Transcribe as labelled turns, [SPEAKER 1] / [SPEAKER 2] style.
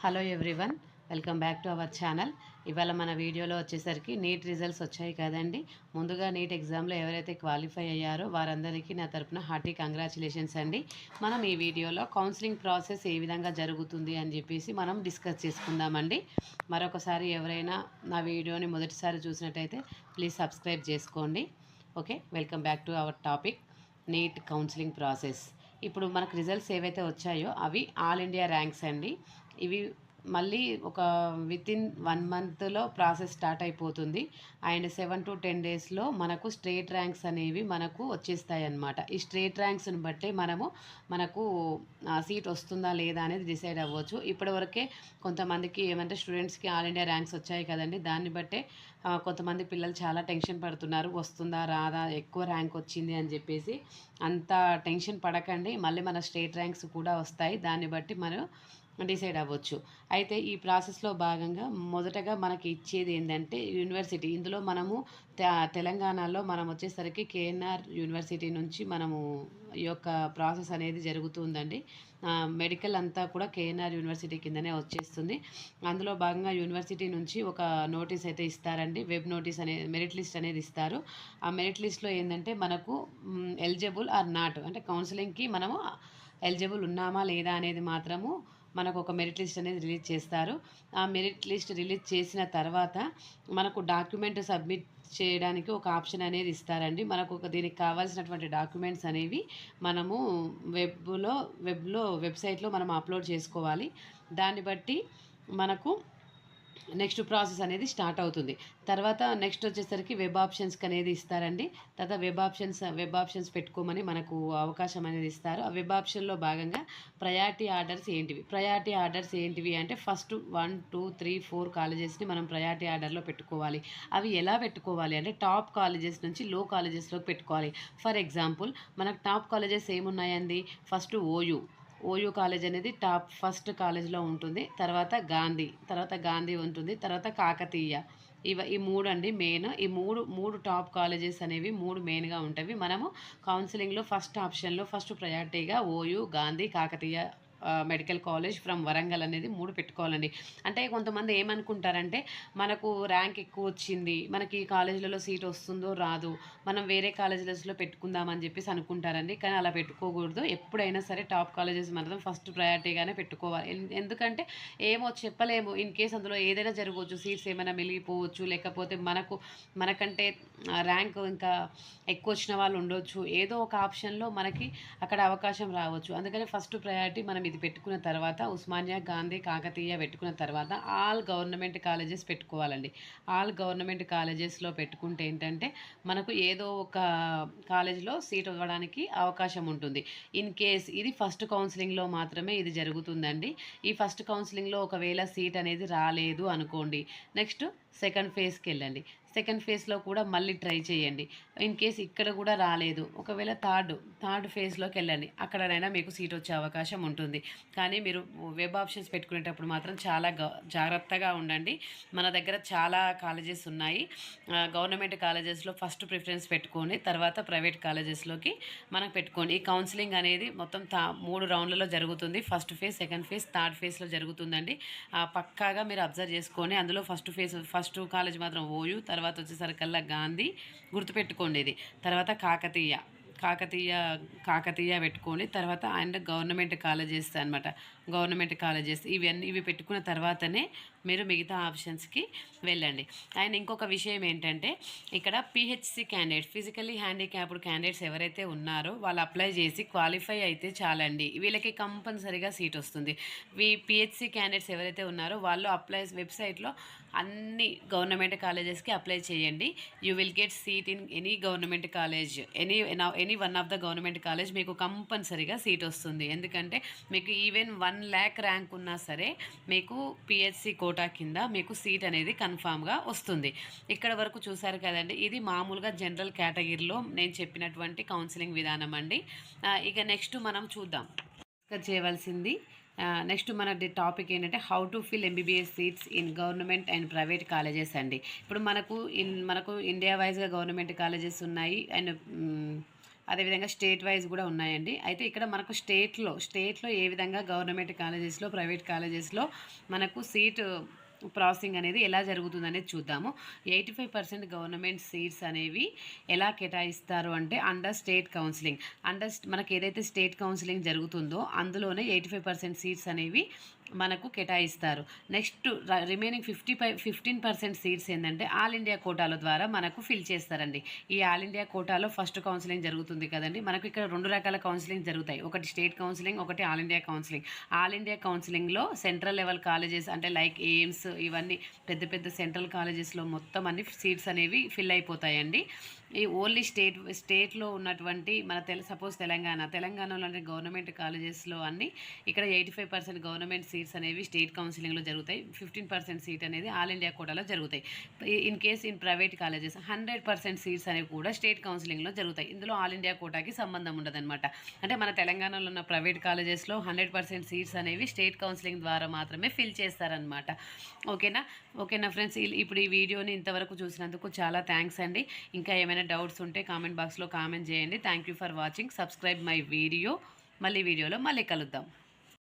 [SPEAKER 1] Hello everyone, welcome back to our channel. ఇవాళ మన వీడియోలో వచ్చేసరికి నీట్ రిజల్ట్స్ వచ్చాయి కదండి. ముందుగా నీట్ ఎగ్జామ్లో ఎవరైతే క్వాలిఫై అయ్యారో వారందరికీ నా తరపున హార్టీ కంగ్రాచులేషన్స్ అండి. మనం ఈ వీడియోలో కౌన్సిలింగ్ ప్రాసెస్ ఏ విధంగా జరుగుతుంది అని చెప్పేసి మనం డిస్కస్ చేసుకుందామండి. మరొకసారి ఎవరైనా నా వీడియోని మొదటిసారి చూసినట్టయితే ప్లీజ్ సబ్స్క్రైబ్ చేసుకోండి. Okay, welcome back to our topic NEET counselling process. ఇప్పుడు మనకు రిజల్ట్స్ ఏవైతే వచ్చాయో అవి ఆల్ ఇండియా ర్యాంక్స్ అండి. ఇవి మళ్ళీ ఒక వితిన్ 1 మంత్లో ప్రాసెస్ స్టార్ట్ అయిపోతుంది. అండ్ 7 to 10 డేస్లో మనకు స్ట్రేట్ ర్యాంక్స్ అనేవి మనకు వచ్చేస్తాయి అన్నమాట. ఈ స్ట్రేట్ ర్యాంక్స్ని బట్టి మనకు సీట్ వస్తుందా లేదా అనేది డిసైడ్ అవ్వచ్చు. ఇప్పటివరకే కొంతమందికి ఏమంటే స్టూడెంట్స్కి ఆల్ ఇండియా ర్యాంక్స్ వచ్చాయి కదండి. దాన్ని బట్టే కొంతమంది పిల్లలు చాలా టెన్షన్ పడుతున్నారు, వస్తుందా రాదా, ఎక్కువ ర్యాంక్ వచ్చింది అని చెప్పేసి. అంత టెన్షన్ పడకండి, మళ్ళీ మన స్టేట్ ర్యాంక్స్ కూడా వస్తాయి. దాన్ని బట్టి మనం డిసైడ్ అవ్వచ్చు. అయితే ఈ ప్రాసెస్లో భాగంగా మొదటగా మనకి ఇచ్చేది ఏంటంటే యూనివర్సిటీ. ఇందులో మనము తెలంగాణలో మనం వచ్చేసరికి కేఎన్ఆర్ యూనివర్సిటీ నుంచి మనము ఈ యొక్క ప్రాసెస్ అనేది జరుగుతుందండి. మెడికల్ అంతా కూడా కేఎన్ఆర్ యూనివర్సిటీ కిందనే వచ్చేస్తుంది. అందులో భాగంగా యూనివర్సిటీ నుంచి ఒక నోటీస్ అయితే ఇస్తారండి. వెబ్ నోటీస్ అనేది, మెరిట్ లిస్ట్ అనేది ఇస్తారు. ఆ మెరిట్ లిస్ట్లో ఏంటంటే మనకు ఎలిజిబుల్ ఆర్ నాట్, అంటే కౌన్సిలింగ్కి మనము ఎలిజిబుల్ ఉన్నామా లేదా అనేది మాత్రము మనకు ఒక మెరిట్ లిస్ట్ అనేది రిలీజ్ చేస్తారు. ఆ మెరిట్ లిస్ట్ రిలీజ్ చేసిన తర్వాత మనకు డాక్యుమెంట్ సబ్మిట్ చేయడానికి ఒక ఆప్షన్ అనేది ఇస్తారండి. మనకు దీనికి కావాల్సినటువంటి డాక్యుమెంట్స్ అనేవి మనము వెబ్సైట్లో మనం అప్లోడ్ చేసుకోవాలి. దాన్ని బట్టి మనకు నెక్స్ట్ ప్రాసెస్ అనేది స్టార్ట్ అవుతుంది. తర్వాత నెక్స్ట్ వచ్చేసరికి వెబ్ ఆప్షన్స్కి అనేది ఇస్తారండి. తర్వాత వెబ్ ఆప్షన్స్ పెట్టుకోమని మనకు అవకాశం అనేది ఇస్తారు. ఆ వెబ్ ఆప్షన్లో భాగంగా ప్రయారిటీ ఆర్డర్స్ ఏంటివి అంటే ఫస్ట్ 1, 2, 3, 4 కాలేజెస్ని మనం ప్రయారిటీ ఆర్డర్లో పెట్టుకోవాలి. అవి ఎలా పెట్టుకోవాలి అంటే టాప్ కాలేజెస్ నుంచి లో కాలేజెస్లోకి పెట్టుకోవాలి. ఫర్ ఎగ్జాంపుల్ మనకు టాప్ కాలేజెస్ ఏమున్నాయండి? ఫస్ట్ ఓయూ కాలేజ్ అనేది ఫస్ట్ కాలేజ్లో ఉంటుంది. తర్వాత గాంధీ ఉంటుంది. తర్వాత కాకతీయ. ఈ మూడు అండి మెయిన్. ఈ మూడు టాప్ కాలేజెస్ అనేవి మూడు మెయిన్గా ఉంటాయి. మనము కౌన్సిలింగ్లో ఫస్ట్ ఆప్షన్లో ఫస్ట్ ప్రయారిటీగా OU, Gandhi, Kakatiya medical college from Warangal అనేది 3 పెట్టుకోవాలండి. అంటే కొంతమంది ఏమనుకుంటారంటే మనకు ర్యాంక్ ఎక్కువ వచ్చింది, మనకి ఈ కాలేజీలలో సీట్ వస్తుందో రాదు, మనం వేరే కాలేజెస్లో పెట్టుకుందామని చెప్పేసి అనుకుంటారండి. కానీ అలా పెట్టుకోకూడదు. ఎప్పుడైనా సరే టాప్ కాలేజెస్ మాత్రం ఫస్ట్ ప్రయారిటీగానే పెట్టుకోవాలి. ఎందుకంటే ఏమో చెప్పలేము, ఇన్ కేస్ అందులో ఏదైనా జరగవచ్చు, సీట్స్ ఏమైనా మిగిలిపోవచ్చు, లేకపోతే మనకంటే ర్యాంక్ ఇంకా ఎక్కువ వచ్చిన వాళ్ళు ఉండొచ్చు. ఏదో ఒక ఆప్షన్లో మనకి అక్కడ అవకాశం రావచ్చు. అందుకని ఫస్ట్ ప్రయారిటీ మనం ఇది పెట్టుకున్న తర్వాత ఉస్మానియా, గాంధీ, కాకతీయ పెట్టుకున్న తర్వాత ఆల్ గవర్నమెంట్ కాలేజెస్ పెట్టుకోవాలండి. ఆల్ గవర్నమెంట్ కాలేజెస్లో పెట్టుకుంటే ఏంటంటే మనకు ఏదో ఒక కాలేజీలో సీట్ ఇవ్వడానికి అవకాశం ఉంటుంది. ఇన్ కేస్ ఇది ఫస్ట్ కౌన్సిలింగ్లో మాత్రమే ఇది జరుగుతుందండి. ఈ ఫస్ట్ కౌన్సిలింగ్లో ఒకవేళ సీట్ అనేది రాలేదు అనుకోండి, నెక్స్ట్ సెకండ్ ఫేజ్కి వెళ్ళండి. సెకండ్ ఫేజ్లో కూడా మళ్ళీ ట్రై చేయండి. ఇన్ కేస్ ఇక్కడ కూడా రాలేదు, ఒకవేళ థర్డ్ ఫేజ్లోకి వెళ్ళండి. అక్కడనైనా మీకు సీట్ వచ్చే అవకాశం ఉంటుంది. కానీ మీరు వెబ్ ఆప్షన్స్ పెట్టుకునేటప్పుడు మాత్రం చాలా జాగ్రత్తగా ఉండండి. మన దగ్గర చాలా కాలేజెస్ ఉన్నాయి. గవర్నమెంట్ కాలేజెస్లో ఫస్ట్ ప్రిఫరెన్స్ పెట్టుకొని తర్వాత ప్రైవేట్ కాలేజెస్లోకి మనకు పెట్టుకోండి. ఈ కౌన్సిలింగ్ అనేది మొత్తం 3 రౌండ్లలో జరుగుతుంది. First phase, second phase, third ఫేజ్లో జరుగుతుందండి. పక్కాగా మీరు అబ్జర్వ్ చేసుకొని అందులో ఫస్ట్ కాలేజ్ మాత్రం ఓయూ, తర్వాత వచ్చేసరికల్లా గాంధీ గుర్తుపెట్టుకోండి ఇది. తర్వాత కాకతీయ పెట్టుకోండి. తర్వాత అండ్ గవర్నమెంట్ కాలేజెస్ అనమాట. గవర్నమెంట్ కాలేజెస్ ఇవి పెట్టుకున్న తర్వాతనే మీరు మిగతా ఆప్షన్స్కి వెళ్ళండి. అండ్ ఇంకొక విషయం ఏంటంటే ఇక్కడ PHC candidates, physically handicapped candidates ఎవరైతే ఉన్నారో వాళ్ళు అప్లై చేసి క్వాలిఫై అయితే చాలండి, వీళ్ళకి కంపల్సరీగా సీట్ వస్తుంది. పిహెచ్సి క్యాండిడేట్స్ ఎవరైతే ఉన్నారో వాళ్ళు వెబ్సైట్లో అన్ని గవర్నమెంట్ కాలేజెస్కి అప్లై చేయండి. You will get seat in any government college, any one of the government college మీకు కంపల్సరీగా సీట్ వస్తుంది. ఎందుకంటే మీకు ఈవెన్ 1 lakh ర్యాంక్ ఉన్నా సరే మీకు పిహెచ్సి కోటా కింద మీకు సీట్ అనేది కన్ఫామ్గా వస్తుంది. ఇక్కడ వరకు చూసారు కదండి, ఇది మామూలుగా జనరల్ కేటగిరీలో నేను చెప్పినటువంటి కౌన్సిలింగ్ విధానం అండి. ఇక నెక్స్ట్ మనం చూద్దాం చేయవలసింది. నెక్స్ట్ మన టాపిక్ ఏంటంటే how to fill MBBS seats in government and private colleges అండి. ఇప్పుడు మనకు ఇండియా వైజ్గా గవర్నమెంట్ కాలేజెస్ ఉన్నాయి అండ్ అదేవిధంగా స్టేట్ వైజ్ కూడా ఉన్నాయండి. అయితే ఇక్కడ మనకు స్టేట్లో ఏ విధంగా గవర్నమెంట్ కాలేజెస్లో, ప్రైవేట్ కాలేజెస్లో మనకు సీటు ప్రాసెసింగ్ అనేది ఎలా జరుగుతుందనేది చూద్దాము. 85% గవర్నమెంట్ సీట్స్ అనేవి ఎలా కేటాయిస్తారు అంటే అండర్ స్టేట్ కౌన్సిలింగ్. మనకి ఏదైతే స్టేట్ కౌన్సిలింగ్ జరుగుతుందో అందులోనే 85% సీట్స్ అనేవి మనకు కేటాయిస్తారు. నెక్స్ట్ రిమైనింగ్ 15% సీట్స్ ఏంటంటే ఆల్ ఇండియా కోటాల ద్వారా మనకు ఫిల్ చేస్తారండి. ఈ ఆల్ ఇండియా కోటాలో ఫస్ట్ కౌన్సిలింగ్ జరుగుతుంది కదండి. మనకు ఇక్కడ 2 రకాల కౌన్సిలింగ్ జరుగుతాయి. ఒకటి స్టేట్ కౌన్సిలింగ్, ఒకటి all India counselling. All India కౌన్సిలింగ్లో సెంట్రల్ లెవెల్ కాలేజెస్ అంటే లైక్ ఎయిమ్స్, ఇవన్నీ పెద్ద పెద్ద సెంట్రల్ కాలేజెస్లో మొత్తం అన్ని సీట్స్ అనేవి ఫిల్ అయిపోతాయండి. ఈ ఓన్లీ స్టేట్లో ఉన్నటువంటి సపోజ్ తెలంగాణలో గవర్నమెంట్ కాలేజెస్లో అన్ని ఇక్కడ 85% గవర్నమెంట్ సీట్స్ అనేవి స్టేట్ కౌన్సిలింగ్లో జరుగుతాయి. 15% సీట్ అనేది ఆల్ ఇండియా కోటాలో జరుగుతాయి. ఇన్ ప్రైవేట్ కాలేజెస్ 100% సీట్స్ అనేవి కూడా స్టేట్ కౌన్సిలింగ్లో జరుగుతాయి. ఇందులో ఆల్ ఇండియా కోటాకి సంబంధం ఉండదన్నమాట. అంటే మన తెలంగాణలో ఉన్న ప్రైవేట్ కాలేజెస్లో 100% సీట్స్ అనేవి స్టేట్ కౌన్సిలింగ్ ద్వారా మాత్రమే ఫిల్ చేస్తారనమాట. ఓకేనా ఫ్రెండ్స్, ఇప్పుడు ఈ వీడియోని ఇంతవరకు చూసినందుకు చాలా థ్యాంక్స్ అండి. ఇంకా ఏమైనా డౌట్స్ ఉంటే కామెంట్ బాక్స్లో కామెంట్ చేయండి. Thank you for watching. Subscribe my video. మళ్ళీ వీడియోలో మళ్ళీ కలుద్దాం.